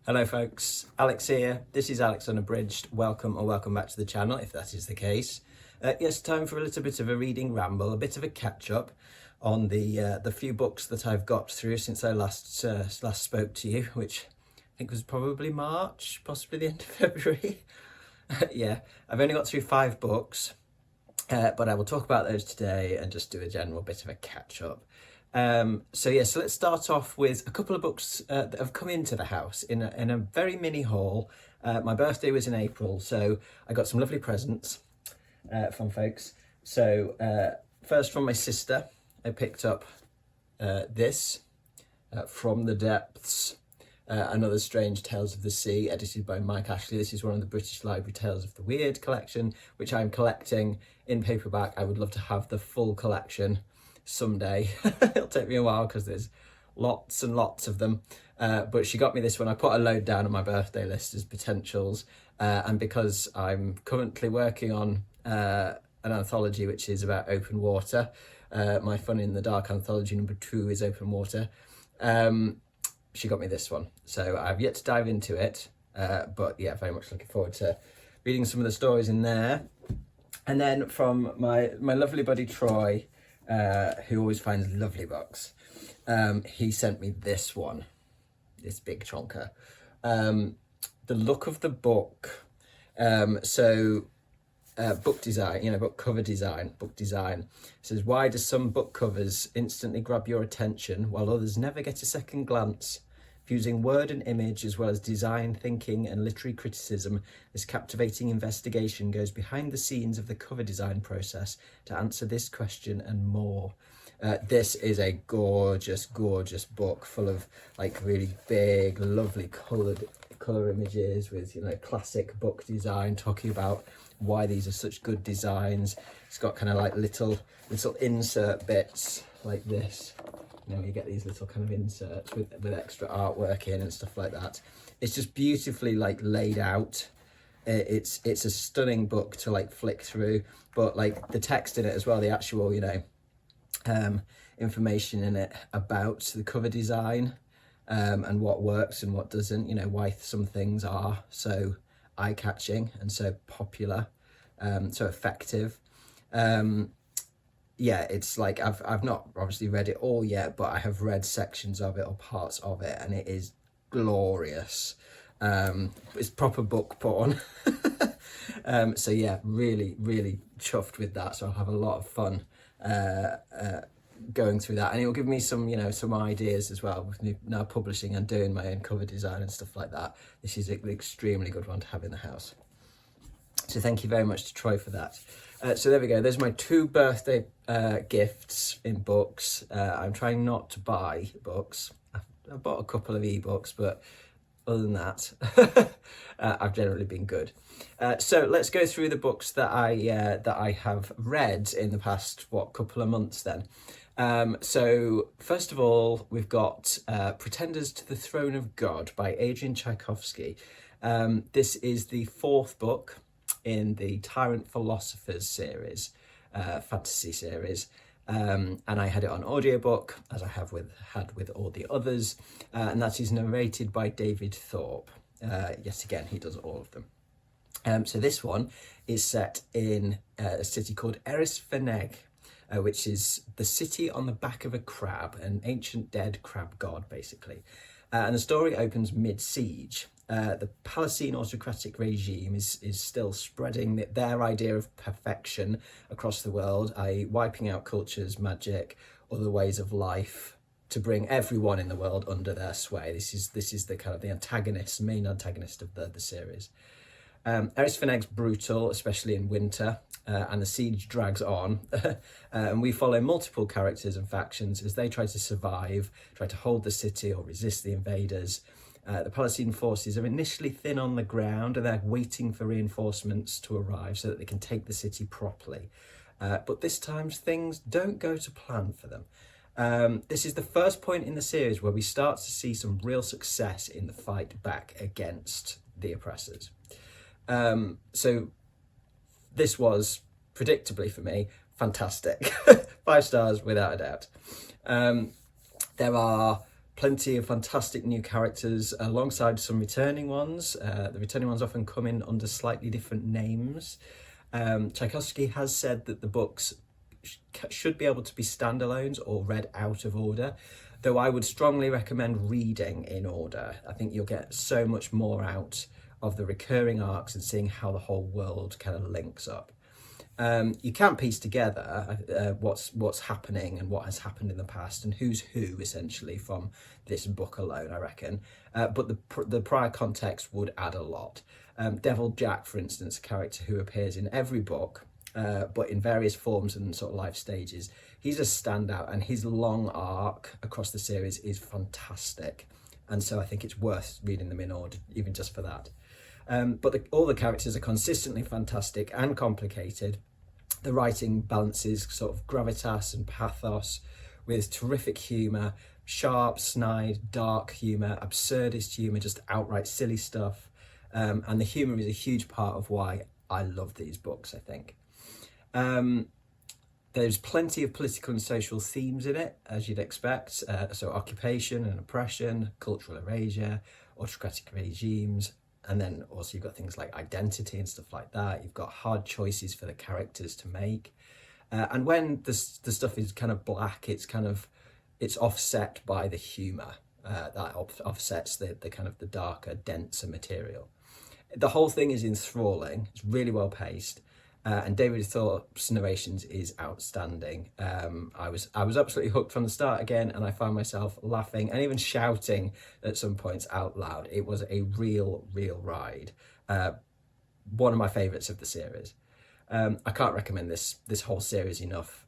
Hello folks, Alex here. This is Alex Unabridged. Welcome back to the channel if that is the case. Yes, time for a little bit of a reading ramble, a bit of a catch up on the few books that I've got through since I last spoke to you, which I think was probably March, possibly the end of February. Yeah, I've only got through 5 books, but I will talk about those today and just do a general bit of a catch up. So let's start off with a couple of books that have come into the house in a very mini haul. My birthday was in April, so I got some lovely presents from folks. So first from my sister, I picked up this, From the Depths, Another Strange Tales of the Sea, edited by Mike Ashley. This is one of the British Library Tales of the Weird collection, which I'm collecting in paperback. I would love to have the full collection someday. It'll take me a while because there's lots and lots of them, but she got me this one. I put a load down on my birthday list as potentials, and because I'm currently working on an anthology which is about open water, my Fun in the Dark anthology number 2 is open water. She got me this one, so I've yet to dive into it, but yeah, very much looking forward to reading some of the stories in there. And then from my lovely buddy Troy, who always finds lovely books, he sent me this one, this big chonker. The look of the book, book design, book cover design, says, why do some book covers instantly grab your attention while others never get a second glance? Fusing word and image as well as design, thinking and literary criticism, this captivating investigation goes behind the scenes of the cover design process to answer this question and more. This is a gorgeous book full of like really big, lovely colour images with classic book design, talking about why these are such good designs. It's got kind of like little insert bits like this. You get these little kind of inserts with extra artwork in and stuff like that. It's just beautifully like laid out. It's a stunning book to like flick through, but like the text in it as well, the actual information in it about the cover design, and what works and what doesn't, why some things are so eye-catching and so popular, so effective. Yeah, it's like I've not obviously read it all yet, but I have read sections of it or parts of it, and it is glorious. It's proper book porn. So yeah, really chuffed with that. So I'll have a lot of fun going through that, and it will give me some some ideas as well with me now publishing and doing my own cover design and stuff like that. This is an extremely good one to have in the house. So thank you very much to Troy for that. So there we go. There's my 2 birthday gifts in books. I'm trying not to buy books. I've bought a couple of ebooks, but other than that, I've generally been good. So let's go through the books that I have read in the past couple of months then. So first of all, we've got Pretenders to the Throne of God by Adrian Tchaikovsky. This is the 4th book in the Tyrant Philosophers series, fantasy series, and I had it on audiobook, as I had with all the others, and that is narrated by David Thorpe. Yet again, he does all of them. So this one is set in a city called Erisfeneg, which is the city on the back of a crab, an ancient dead crab god, basically. And the story opens mid-siege. The Palatine autocratic regime is still spreading their idea of perfection across the world, i.e. wiping out cultures, magic, other ways of life, to bring everyone in the world under their sway. This is the kind of the main antagonist of the series. Erisfeneg's brutal, especially in winter, and the siege drags on. And we follow multiple characters and factions as they try to survive, try to hold the city or resist the invaders. The Palatine forces are initially thin on the ground and they're waiting for reinforcements to arrive so that they can take the city properly. But this time things don't go to plan for them. This is the first point in the series where we start to see some real success in the fight back against the oppressors. So this was, predictably for me, fantastic. 5 stars without a doubt. There are Plenty of fantastic new characters alongside some returning ones. The returning ones often come in under slightly different names. Tchaikovsky has said that the books should be able to be standalones or read out of order, though I would strongly recommend reading in order. I think you'll get so much more out of the recurring arcs and seeing how the whole world kind of links up. You can piece together what's happening and what has happened in the past and who's who essentially from this book alone, I reckon. But the prior context would add a lot. Devil Jack, for instance, a character who appears in every book, but in various forms and sort of life stages. He's a standout, and his long arc across the series is fantastic. And so I think it's worth reading them in order, even just for that. But all the characters are consistently fantastic and complicated. The writing balances sort of gravitas and pathos with terrific humour, sharp, snide, dark humour, absurdist humour, just outright silly stuff. And the humour is a huge part of why I love these books, I think. There's plenty of political and social themes in it, as you'd expect. So occupation and oppression, cultural erasure, autocratic regimes, and then also you've got things like identity and stuff like that. You've got hard choices for the characters to make. And when the stuff is kind of black, it's offset by the humour. That offsets the kind of the darker, denser material. The whole thing is enthralling. It's really well paced. And David Thorpe's narrations is outstanding. I was absolutely hooked from the start again, and I found myself laughing and even shouting at some points out loud. It was a real ride. One of my favourites of the series. I can't recommend this whole series enough.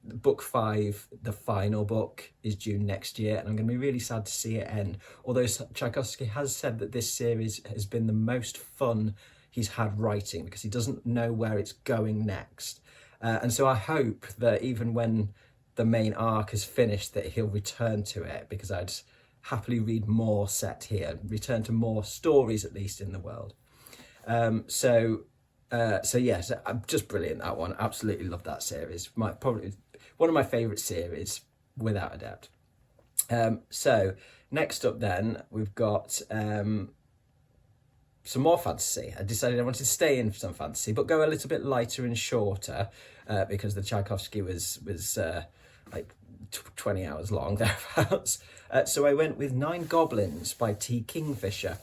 Book 5, the final book, is due next year, and I'm going to be really sad to see it end. Although Tchaikovsky has said that this series has been the most fun he's had writing because he doesn't know where it's going next. And so I hope that even when the main arc is finished that he'll return to it, because I'd happily read more set here, return to more stories at least in the world. So yes, just brilliant, that one. Absolutely love that series. Probably one of my favourite series, without a doubt. So next up then, we've got some more fantasy. I decided I wanted to stay in some fantasy, but go a little bit lighter and shorter, because the Tchaikovsky was like 20 hours long, thereabouts. So I went with 9 Goblins by T. Kingfisher.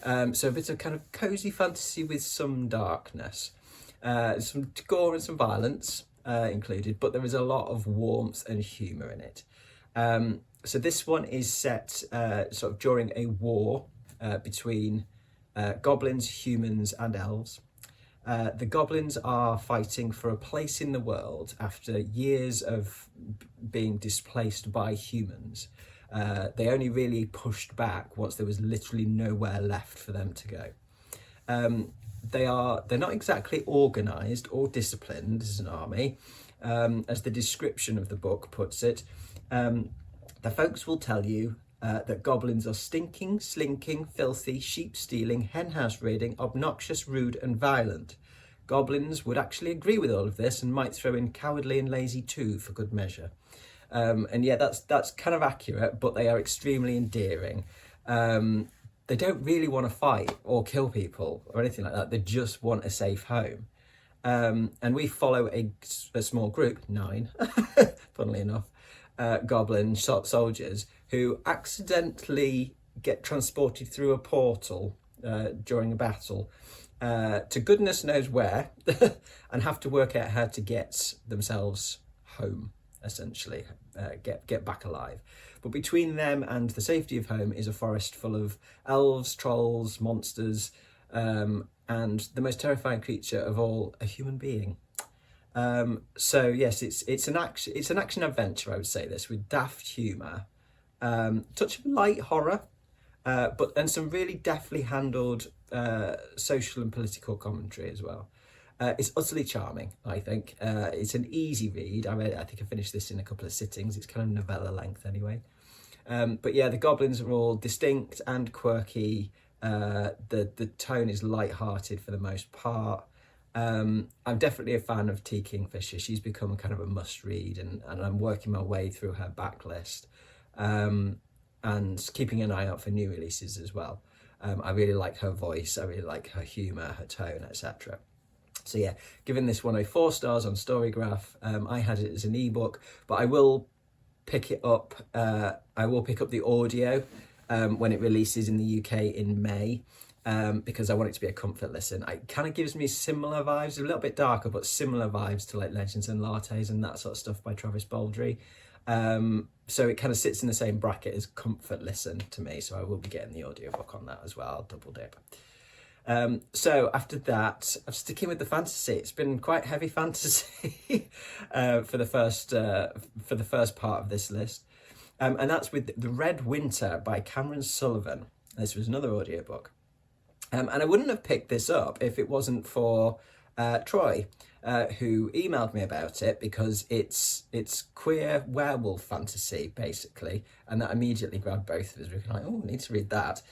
So a bit of kind of cosy fantasy with some darkness. Some gore and some violence included, but there is a lot of warmth and humour in it. So this one is set sort of during a war between goblins, humans and elves. The goblins are fighting for a place in the world after years of being displaced by humans. They only really pushed back once there was literally nowhere left for them to go. They're not exactly organised or disciplined as an army, as the description of the book puts it. The folks will tell you that goblins are stinking, slinking, filthy, sheep-stealing, henhouse raiding, obnoxious, rude and violent. Goblins would actually agree with all of this and might throw in cowardly and lazy too for good measure. And yeah, that's kind of accurate, but they are extremely endearing. They don't really want to fight or kill people or anything like that. They just want a safe home. And we follow a small group, 9, funnily enough, goblin soldiers who accidentally get transported through a portal during a battle to goodness knows where and have to work out how to get themselves home, essentially, get back alive. But between them and the safety of home is a forest full of elves, trolls, monsters, and the most terrifying creature of all, a human being. So yes, it's an action adventure, I would say this, with daft humour, touch of light horror, and some really deftly handled social and political commentary as well. It's utterly charming, I think. It's an easy read. I think I finished this in a couple of sittings. It's kind of novella length anyway. But yeah, the goblins are all distinct and quirky. The tone is light-hearted for the most part. I'm definitely a fan of T. Kingfisher. She's become kind of a must-read, and I'm working my way through her backlist. And and keeping an eye out for new releases as well. I really like her voice, I really like her humour, her tone, etc. So yeah, giving this one a 4 stars on Storygraph. I had it as an ebook, but I will pick it up. I will pick up the audio when it releases in the UK in May, because I want it to be a comfort listen. It kind of gives me similar vibes, a little bit darker, but similar vibes to like Legends and Lattes and that sort of stuff by Travis Baldry. So it kind of sits in the same bracket as comfort listen to me. So I will be getting the audiobook on that as well. I'll double dip. So after that, I'm sticking with the fantasy. It's been quite heavy fantasy for the first part of this list. And that's with The Red Winter by Cameron Sullivan. This was another audiobook. And I wouldn't have picked this up if it wasn't for Troy, who emailed me about it, because it's queer werewolf fantasy, basically. And that immediately grabbed both of us. We were like, oh, I need to read that.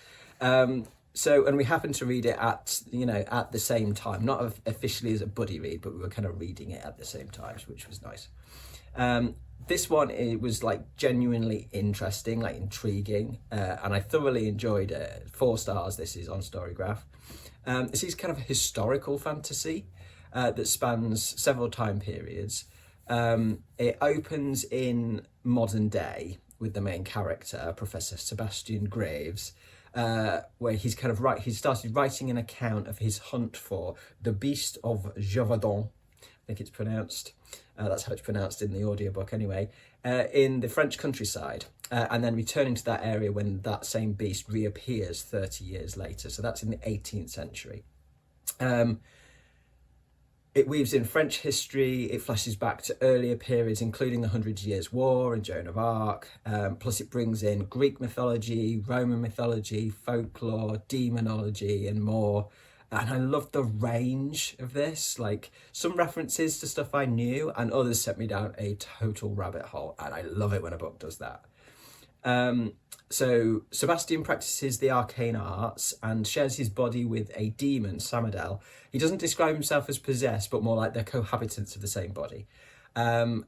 So, and we happened to read it at the same time, not officially as a buddy read, but we were kind of reading it at the same time, which was nice. This one, it was like genuinely interesting, like intriguing, and I thoroughly enjoyed it. 4 stars, this is on Storygraph. This is kind of historical fantasy that spans several time periods. It opens in modern day with the main character, Professor Sebastian Graves, where he started writing an account of his hunt for the Beast of Gévaudan. I think it's pronounced, that's how it's pronounced in the audiobook anyway, in the French countryside, and then returning to that area when that same beast reappears 30 years later. So that's in the 18th century. It weaves in French history, it flashes back to earlier periods, including the 100 Years' War and Joan of Arc, plus it brings in Greek mythology, Roman mythology, folklore, demonology, and more. And I love the range of this, like some references to stuff I knew and others set me down a total rabbit hole. And I love it when a book does that. So Sebastian practices the arcane arts and shares his body with a demon, Samadel. He doesn't describe himself as possessed, but more like they're cohabitants of the same body. And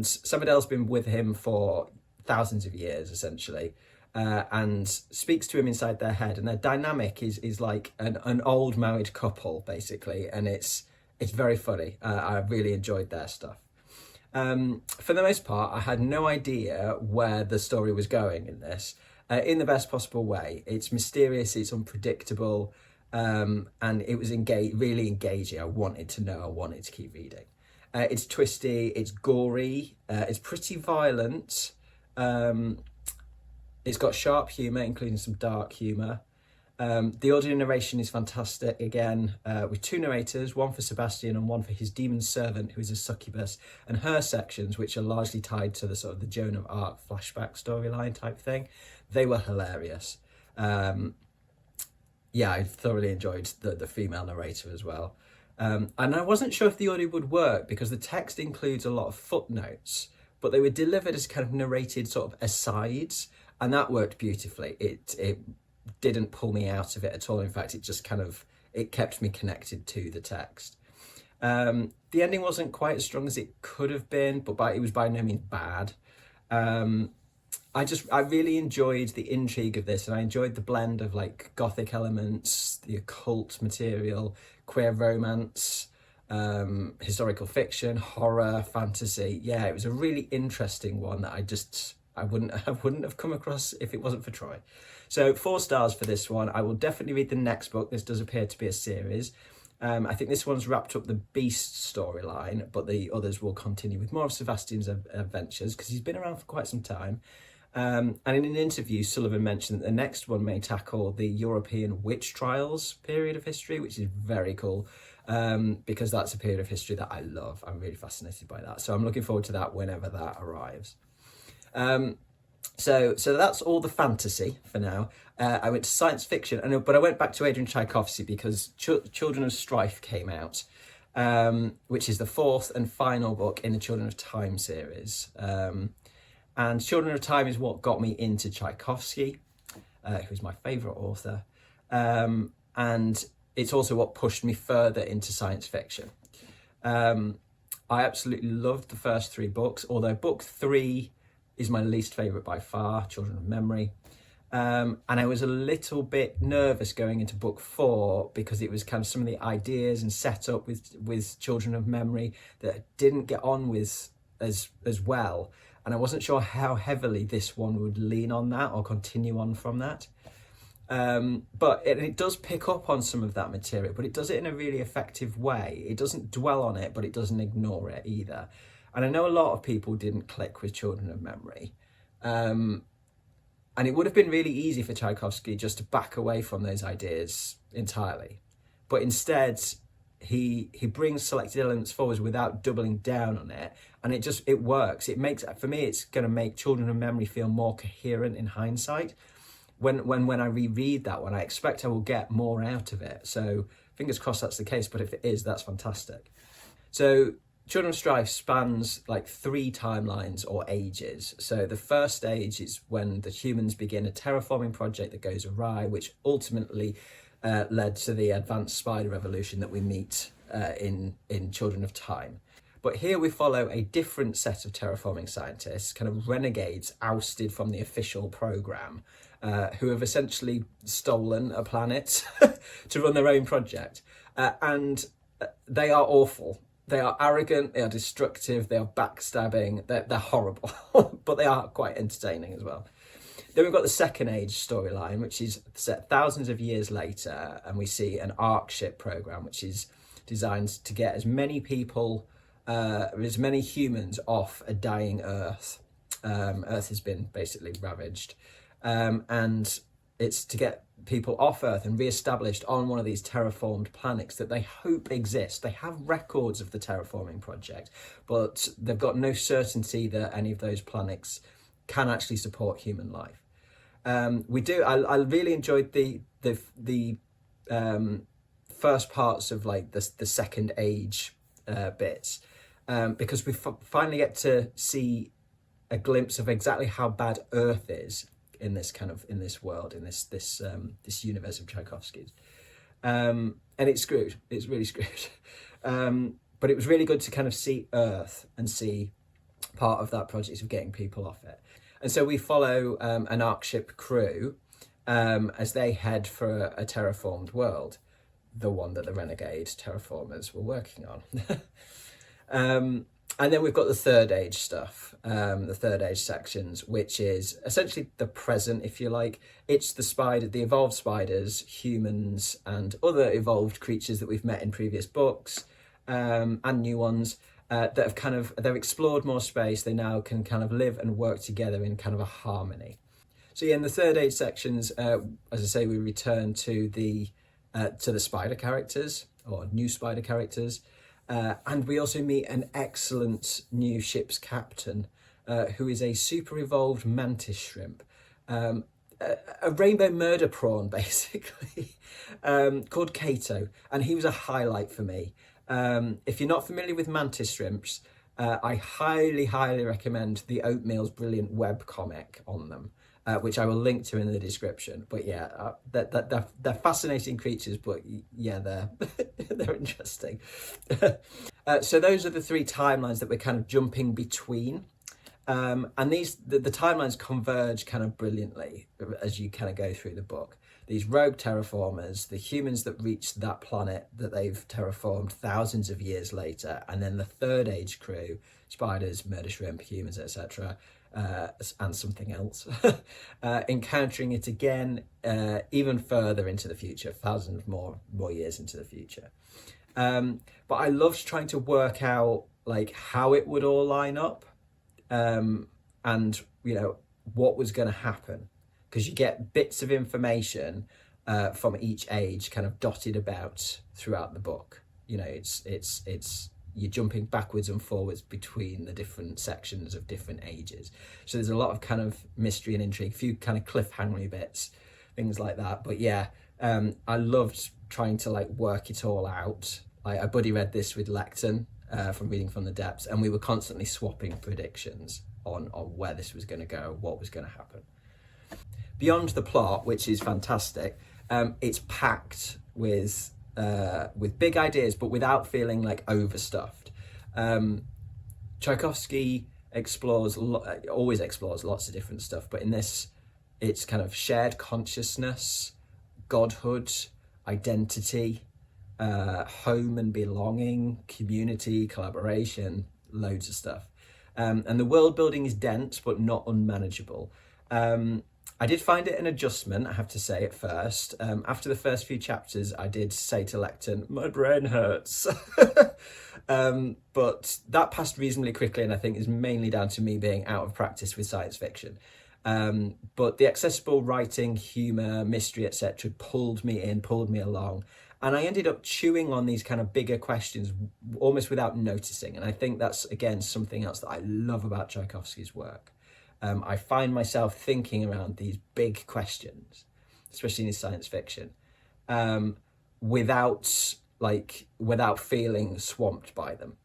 Samadel's been with him for thousands of years, essentially. And speaks to him inside their head, and their dynamic is like an old married couple, basically, and it's very funny. I really enjoyed their stuff. For the most part, I had no idea where the story was going in this, in the best possible way. It's mysterious, it's unpredictable, and it was really engaging. I wanted to know, I wanted to keep reading. It's twisty, it's gory, it's pretty violent. It's got sharp humour, including some dark humour. The audio narration is fantastic, again, with 2 narrators, one for Sebastian and one for his demon servant, who is a succubus, and her sections, which are largely tied to the sort of the Joan of Arc flashback storyline type thing. They were hilarious. Yeah, I thoroughly enjoyed the female narrator as well. And I wasn't sure if the audio would work because the text includes a lot of footnotes, but they were delivered as kind of narrated sort of asides, and that worked beautifully. It didn't pull me out of it at all. In fact, it kept me connected to the text. The ending wasn't quite as strong as it could have been, but it was by no means bad. I really enjoyed the intrigue of this, and I enjoyed the blend of like gothic elements, the occult material, queer romance, historical fiction, horror, fantasy. Yeah, it was a really interesting one that I wouldn't have come across if it wasn't for Troy. So 4 stars for this one. I will definitely read the next book. This does appear to be a series. I think this one's wrapped up the Beast storyline, but the others will continue with more of Sebastian's adventures because he's been around for quite some time. And in an interview, Sullivan mentioned that the next one may tackle the European witch trials period of history, which is very cool, because that's a period of history that I love. I'm really fascinated by that. So I'm looking forward to that whenever that arrives. So that's all the fantasy for now. I went to science fiction, but I went back to Adrian Tchaikovsky because Children of Strife came out, which is the 4th and final book in the Children of Time series. And Children of Time is what got me into Tchaikovsky, who's my favourite author. And it's also what pushed me further into science fiction. I absolutely loved the first 3 books, although book 3 is my least favourite by far, Children of Memory. And I was a little bit nervous going into book 4 because it was kind of some of the ideas and setup with Children of Memory that didn't get on with as well. And I wasn't sure how heavily this one would lean on that or continue on from that. But it does pick up on some of that material, but it does it in a really effective way. It doesn't dwell on it, but it doesn't ignore it either. And I know a lot of people didn't click with Children of Memory. And it would have been really easy for Tchaikovsky just to back away from those ideas entirely. But instead, he brings selected elements forward without doubling down on it. And it works. It makes, for me, it's going to make Children of Memory feel more coherent in hindsight. When I reread that one, I expect I will get more out of it. So fingers crossed that's the case, but if it is, that's fantastic. So Children of Strife spans like 3 timelines or ages. So the first stage is when the humans begin a terraforming project that goes awry, which ultimately led to the advanced spider revolution that we meet in Children of Time. But here we follow a different set of terraforming scientists, kind of renegades ousted from the official program, who have essentially stolen a planet to run their own project. And they are awful. They are arrogant, they are destructive, they are backstabbing, they're horrible, but they are quite entertaining as well. Then we've got the Second Age storyline, which is set thousands of years later, and we see an ARC ship program, which is designed to get as many people, as many humans off a dying Earth. Earth has been basically ravaged, and it's to get people off Earth and re-established on one of these terraformed planets that they hope exist. They have records of the terraforming project, but they've got no certainty that any of those planets can actually support human life. I really enjoyed the first parts of like the Second Age bits, because we finally get to see a glimpse of exactly how bad Earth is in this world, in this universe of Tchaikovsky's, and it's screwed. It's really screwed. But it was really good to kind of see Earth and see part of that project of getting people off it. And so we follow an ARC ship crew as they head for a terraformed world, the one that the renegade terraformers were working on. And then we've got the Third Age stuff, the Third Age sections, which is essentially the present, if you like. It's the evolved spiders, humans, and other evolved creatures that we've met in previous books, and new ones that have they've explored more space. They now can kind of live and work together in kind of a harmony. So yeah, in the Third Age sections, as I say, we return to the spider characters, or new spider characters. And we also meet an excellent new ship's captain, who is a super evolved mantis shrimp, a rainbow murder prawn, basically, called Kato. And he was a highlight for me. If you're not familiar with mantis shrimps, I highly, highly recommend the Oatmeal's brilliant webcomic on them, which I will link to in the description. But yeah, they're fascinating creatures, but yeah, they're interesting. So those are the 3 timelines that we're kind of jumping between. And the timelines converge kind of brilliantly as you kind of go through the book. These rogue terraformers, the humans that reached that planet that they've terraformed thousands of years later, and then the Third Age crew, spiders, murder shrimp, humans, etc., and something else, encountering it again even further into the future, thousands more years into the future. But I loved trying to work out like how it would all line up, and what was going to happen, because you get bits of information from each age kind of dotted about throughout the book. It's you're jumping backwards and forwards between the different sections of different ages. So there's a lot of kind of mystery and intrigue, a few kind of cliffhangery bits, things like that. But yeah, I loved trying to like work it all out. I buddy read this with Lecton from Reading from the Depths, and we were constantly swapping predictions on where this was going to go, what was going to happen. Beyond the plot, which is fantastic, it's packed with big ideas, but without feeling like overstuffed. Tchaikovsky always explores lots of different stuff, but in this, it's kind of shared consciousness, godhood, identity, home and belonging, community, collaboration, loads of stuff. And the world building is dense but not unmanageable. I did find it an adjustment, I have to say, at first. After the first few chapters, I did say to Lecton, my brain hurts. But that passed reasonably quickly, and I think is mainly down to me being out of practice with science fiction. But the accessible writing, humour, mystery, etc. pulled me in, pulled me along. And I ended up chewing on these kind of bigger questions almost without noticing. And I think that's, again, something else that I love about Tchaikovsky's work. I find myself thinking around these big questions, especially in his science fiction, without feeling swamped by them.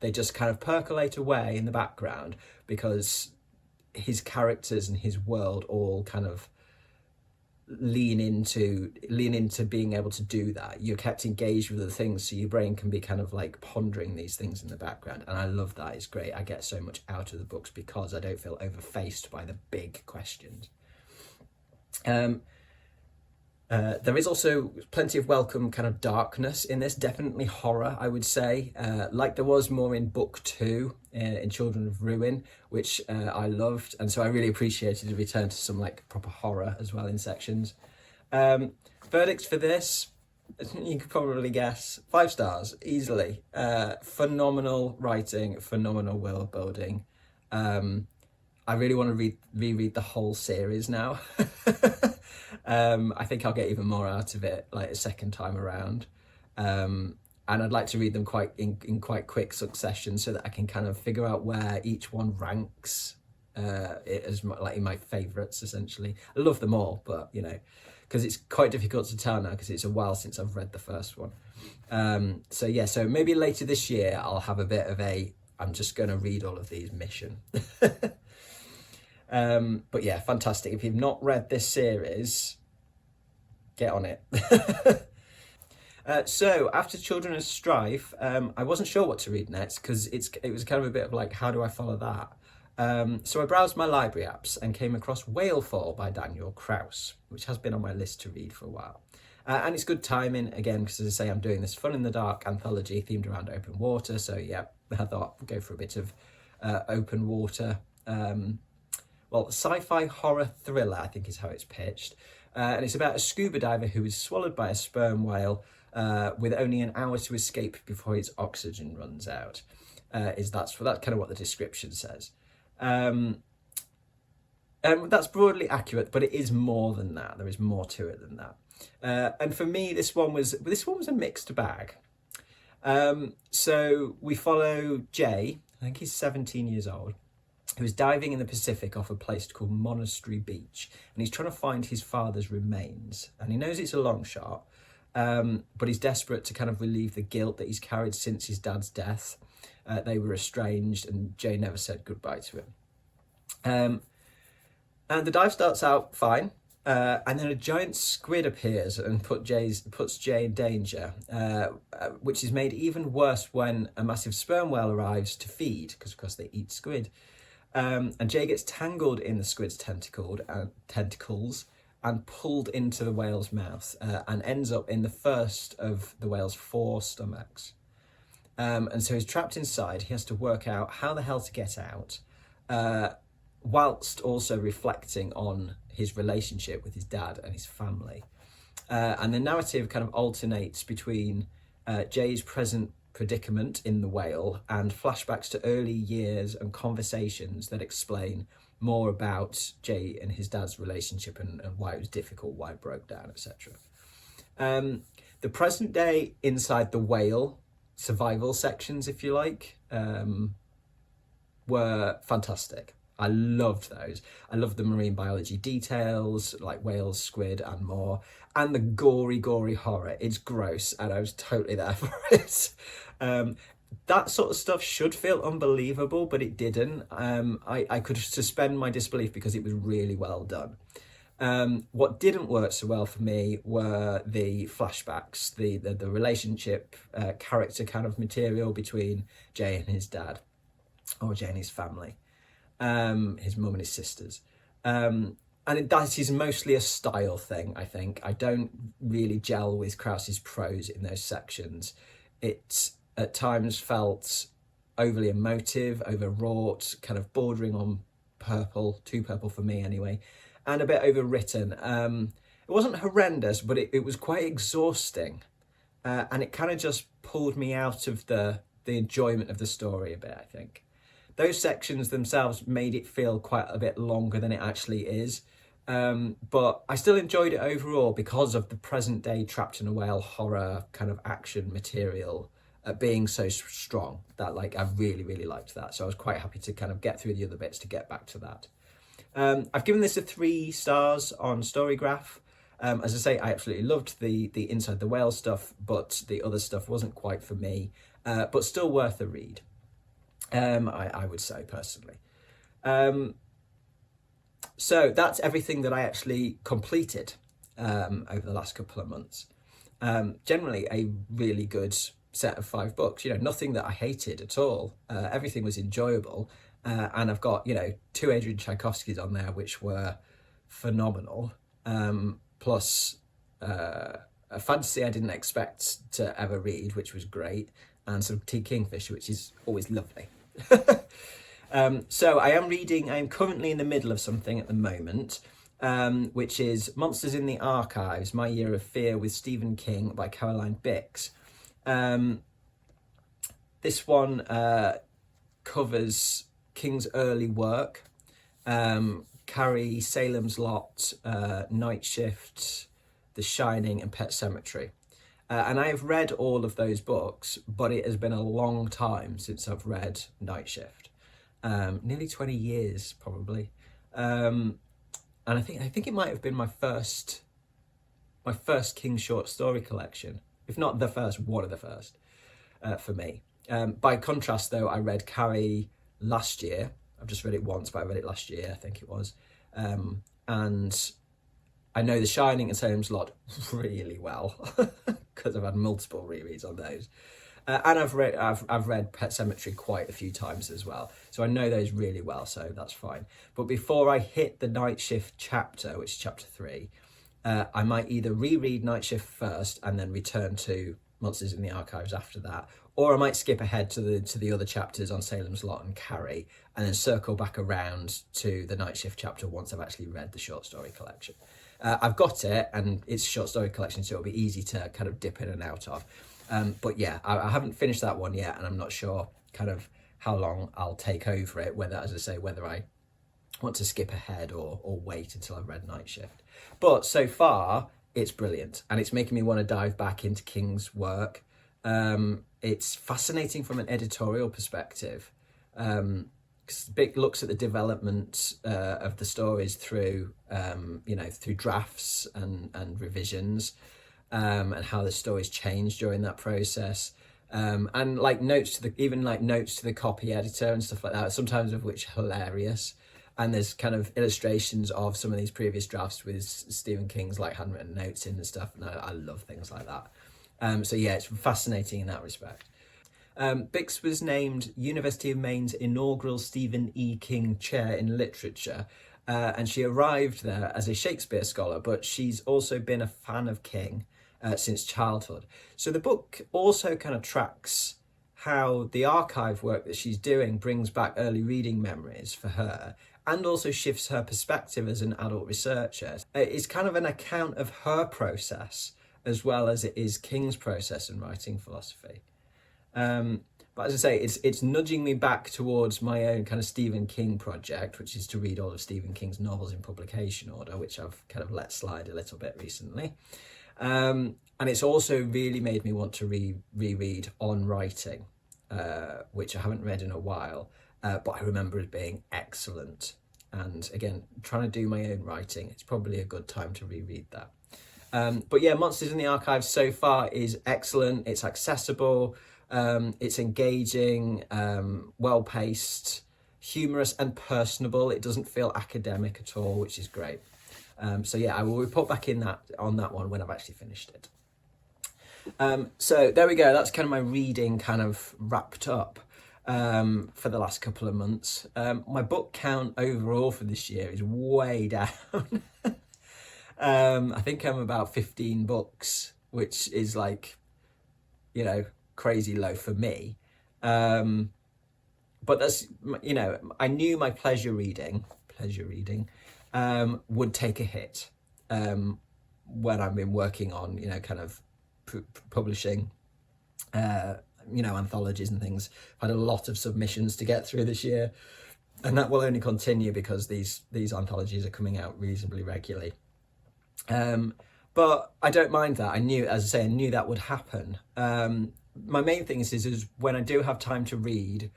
They just kind of percolate away in the background because his characters and his world all kind of lean into being able to do that. You're kept engaged with the things, so your brain can be kind of like pondering these things in the background, and I love that. It's great. I get so much out of the books because I don't feel overfaced by the big questions. There is also plenty of welcome kind of darkness in this, definitely horror, I would say, like there was more in book 2 in Children of Ruin, which I loved, and so I really appreciated a return to some like proper horror as well in sections. Verdicts for this, you could probably guess, 5 stars, easily. Phenomenal writing, phenomenal world building. I really want to reread the whole series now. I think I'll get even more out of it like a second time around. And I'd like to read them in quite quick succession so that I can kind of figure out where each one ranks like in my favourites, essentially. I love them all, but, you know, because it's quite difficult to tell now because it's a while since I've read the first one. So maybe later this year I'll have a bit of I'm just going to read all of these mission. But yeah, fantastic. If you've not read this series, get on it. So after Children of Strife, I wasn't sure what to read next because it was kind of a bit of like, how do I follow that? So I browsed my library apps and came across Whalefall by Daniel Kraus, which has been on my list to read for a while. And it's good timing, again, because as I say, I'm doing this Fun in the Dark anthology themed around open water. So yeah, I thought I'd go for a bit of open water. Sci-fi horror thriller, I think is how it's pitched. And it's about a scuba diver who is swallowed by a sperm whale with only an hour to escape before his oxygen runs out. That's kind of what the description says. That's broadly accurate, but it is more than that. There is more to it than that. And for me, this one was a mixed bag. So we follow Jay, I think he's 17 years old, who is diving in the Pacific off a place called Monastery Beach, and he's trying to find his father's remains. And he knows it's a long shot, but he's desperate to kind of relieve the guilt that he's carried since his dad's death. They were estranged, and Jay never said goodbye to him. And the dive starts out fine, and then a giant squid appears and puts Jay in danger, which is made even worse when a massive sperm whale arrives to feed, because of course they eat squid. And Jay gets tangled in the squid's tentacles and pulled into the whale's mouth and ends up in the first of the whale's 4 stomachs. And so he's trapped inside. He has to work out how the hell to get out, whilst also reflecting on his relationship with his dad and his family. And the narrative kind of alternates between Jay's present predicament in the whale and flashbacks to early years and conversations that explain more about Jay and his dad's relationship and why it was difficult, why it broke down, etc. The present day inside the whale survival sections, if you like, were fantastic. I loved those. I loved the marine biology details, like whales, squid, and more. And the gory horror. It's gross, and I was totally there for it. That sort of stuff should feel unbelievable, but it didn't. I could suspend my disbelief because it was really well done. What didn't work so well for me were the flashbacks, the relationship, character kind of material between Jay and his dad. or Janie's family, his mum and his sisters. And that is mostly a style thing, I think. I don't really gel with Krause's prose in those sections. It at times felt overly emotive, overwrought, kind of bordering on purple, too purple for me anyway, and a bit overwritten. It wasn't horrendous, but it was quite exhausting. And it kind of just pulled me out of the enjoyment of the story a bit, I think. Those sections themselves made it feel quite a bit longer than it actually is. But I still enjoyed it overall because of the present day trapped in a whale horror kind of action material being so strong that like I really, really liked that. So I was quite happy to kind of get through the other bits to get back to that. I've given this a 3 stars on Storygraph. As I say, I absolutely loved the Inside the Whale stuff, but the other stuff wasn't quite for me, but still worth a read, I would say personally. So that's everything that I actually completed over the last couple of months. Generally a really good set of 5 books, you know, nothing that I hated at all. Everything was enjoyable. And I've got, you know, 2 Adrian Tchaikovskys on there, which were phenomenal. Plus a fantasy I didn't expect to ever read, which was great. And some T. Kingfisher, which is always lovely. So I'm currently in the middle of something at the moment, which is Monsters in the Archives, My Year of Fear with Stephen King by Caroline Bix. This one covers King's early work, Carrie, Salem's Lot, Night Shift, The Shining and Pet Sematary. And I have read all of those books, but it has been a long time since I've read Night Shift. Nearly 20 years probably. And I think it might have been my first King short story collection, if not the first, one of the first for me. By contrast though, I read Carrie last year. I've just read it once, but I read it last year, I think it was. And I know The Shining and Salem's Lot really well because I've had multiple rereads on those. And I've read Pet Sematary quite a few times as well, so I know those really well, so that's fine. But before I hit the Night Shift chapter, which is chapter 3, I might either reread Night Shift first and then return to Monsters in the Archives after that, or I might skip ahead to the other chapters on Salem's Lot and Carrie, and then circle back around to the Night Shift chapter once I've actually read the short story collection. I've got it, and it's a short story collection, so it'll be easy to kind of dip in and out of. But yeah, I haven't finished that one yet, and I'm not sure kind of how long I'll take over it, whether, as I say, whether I want to skip ahead or wait until I've read Night Shift. But so far, it's brilliant, and it's making me want to dive back into King's work. It's fascinating from an editorial perspective. Bick looks at the development of the stories through, through drafts and revisions. And how the stories changed during that process, and like notes to the copy editor and stuff like that, sometimes of which are hilarious. And there's kind of illustrations of some of these previous drafts with Stephen King's like handwritten notes in and stuff, and I love things like that. So yeah, it's fascinating in that respect. Bix was named University of Maine's inaugural Stephen E. King Chair in Literature, and she arrived there as a Shakespeare scholar, but she's also been a fan of King since childhood. So the book also kind of tracks how the archive work that she's doing brings back early reading memories for her, and also shifts her perspective as an adult researcher. It's kind of an account of her process as well as it is King's process in writing philosophy. But as I say, it's nudging me back towards my own kind of Stephen King project, which is to read all of Stephen King's novels in publication order, which I've kind of let slide a little bit recently. And it's also really made me want to reread On Writing, which I haven't read in a while, but I remember as being excellent. And again, trying to do my own writing, it's probably a good time to reread that. But yeah, Monsters in the Archives so far is excellent. It's accessible, it's engaging, well-paced, humorous and personable. It doesn't feel academic at all, which is great. So yeah, I will report back on that one when I've actually finished it. So there we go. That's kind of my reading kind of wrapped up. for the last couple of months. My book count overall for this year is way down. I think I'm about 15 books, which is like, you know, crazy low for me. But that's, you know, I knew my pleasure reading would take a hit when I've been working on, you know, kind of publishing, you know, anthologies and things. I've had a lot of submissions to get through this year, and that will only continue because these anthologies are coming out reasonably regularly. But I don't mind that. I knew, as I say, I knew that would happen. My main thing is when I do have time to read,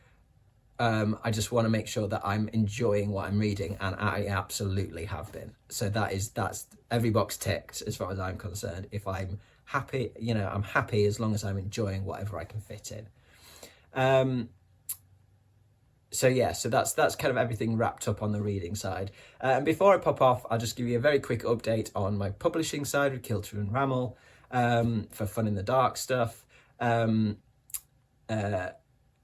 I just want to make sure that I'm enjoying what I'm reading, and I absolutely have been. So that's every box ticked as far as I'm concerned. If I'm happy, you know, I'm happy as long as I'm enjoying whatever I can fit in. So yeah, so that's kind of everything wrapped up on the reading side. And before I pop off, I'll just give you a very quick update on my publishing side with Kilter and RAMBLE, for Fun in the Dark stuff.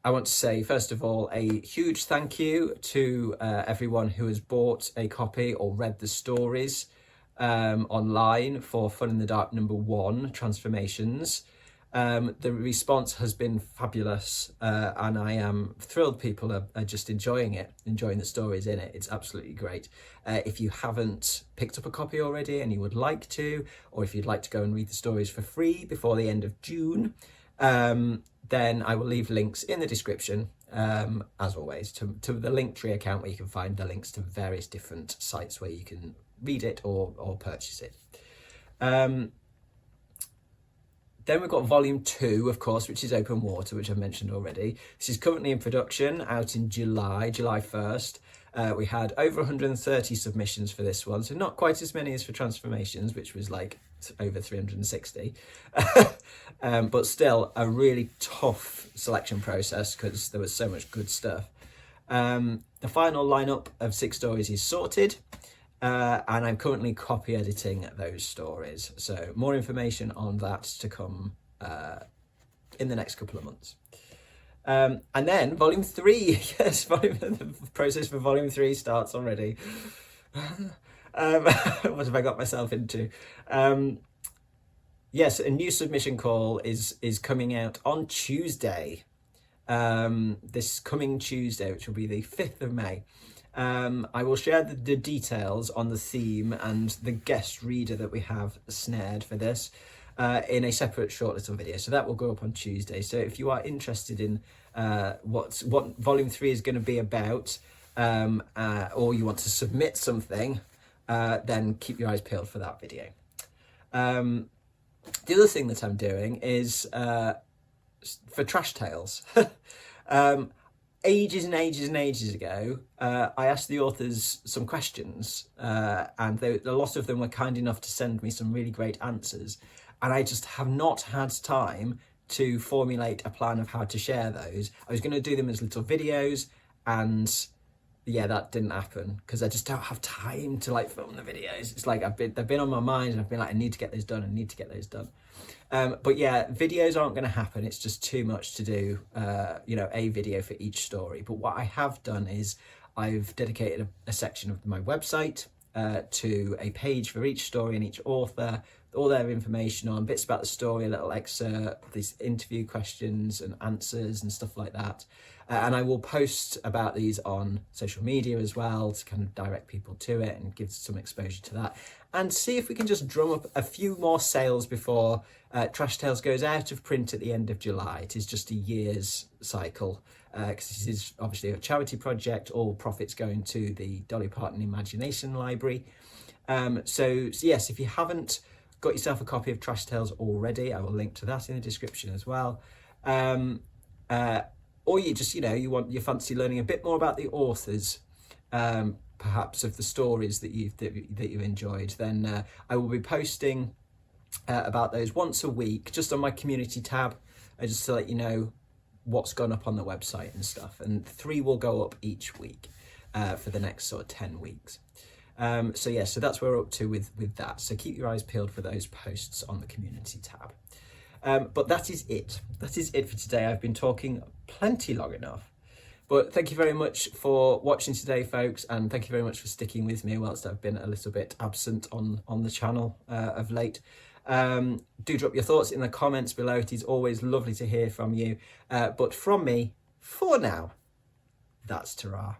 I want to say, first of all, a huge thank you to everyone who has bought a copy or read the stories online for Fun in the Dark #1, Transformations. The response has been fabulous, and I am thrilled people are just enjoying it, enjoying the stories in it. It's absolutely great. If you haven't picked up a copy already and you would like to, or if you'd like to go and read the stories for free before the end of June, then I will leave links in the description, as always, to the Linktree account where you can find the links to various different sites where you can read it or purchase it. Then we've got volume 2, of course, which is Open Water, which I've mentioned already. This is currently in production, out in July 1st. We had over 130 submissions for this one, so not quite as many as for Transformations, which was like over 360. But still a really tough selection process because there was so much good stuff. The final lineup of 6 stories is sorted, and I'm currently copy editing those stories. So more information on that to come in the next couple of months. And then volume 3, yes, the process for volume 3 starts already. What have I got myself into? Yes, a new submission call is coming out on Tuesday. This coming Tuesday, which will be the 5th of May. I will share the details on the theme and the guest reader that we have snared for this in a separate short little video. So that will go up on Tuesday. So if you are interested in what volume 3 is going to be about, or you want to submit something, then keep your eyes peeled for that video. The other thing that I'm doing is for Trash Tales. Ages and ages ago, I asked the authors some questions, and a lot of them were kind enough to send me some really great answers, and I just have not had time to formulate a plan of how to share those. I was going to do them as little videos, and yeah, that didn't happen because I just don't have time to like film the videos. It's like they've been on my mind, and I've been like, I need to get those done. But yeah, videos aren't going to happen. It's just too much to do, you know, a video for each story. But what I have done is I've dedicated a section of my website to a page for each story and each author, all their information on bits about the story, a little excerpt, these interview questions and answers and stuff like that. And I will post about these on social media as well to kind of direct people to it and give some exposure to that, and see if we can just drum up a few more sales before Trash Tales goes out of print at the end of July. It is just a year's cycle, because this is obviously a charity project, all profits going to the Dolly Parton Imagination Library. So yes, if you haven't got yourself a copy of Trash Tales already, I will link to that in the description as well. Or you just, you know, you fancy learning a bit more about the authors, perhaps of the stories that you've enjoyed, then I will be posting about those once a week, just on my community tab, just to let you know what's gone up on the website and stuff. And 3 will go up each week for the next sort of 10 weeks. So yeah, so that's where we're up to with that. So keep your eyes peeled for those posts on the community tab. But that is it. That is it for today. I've been talking plenty long enough. But thank you very much for watching today, folks, and thank you very much for sticking with me whilst I've been a little bit absent on the channel of late. Do drop your thoughts in the comments below. It is always lovely to hear from you. But from me, for now, that's ta-ra.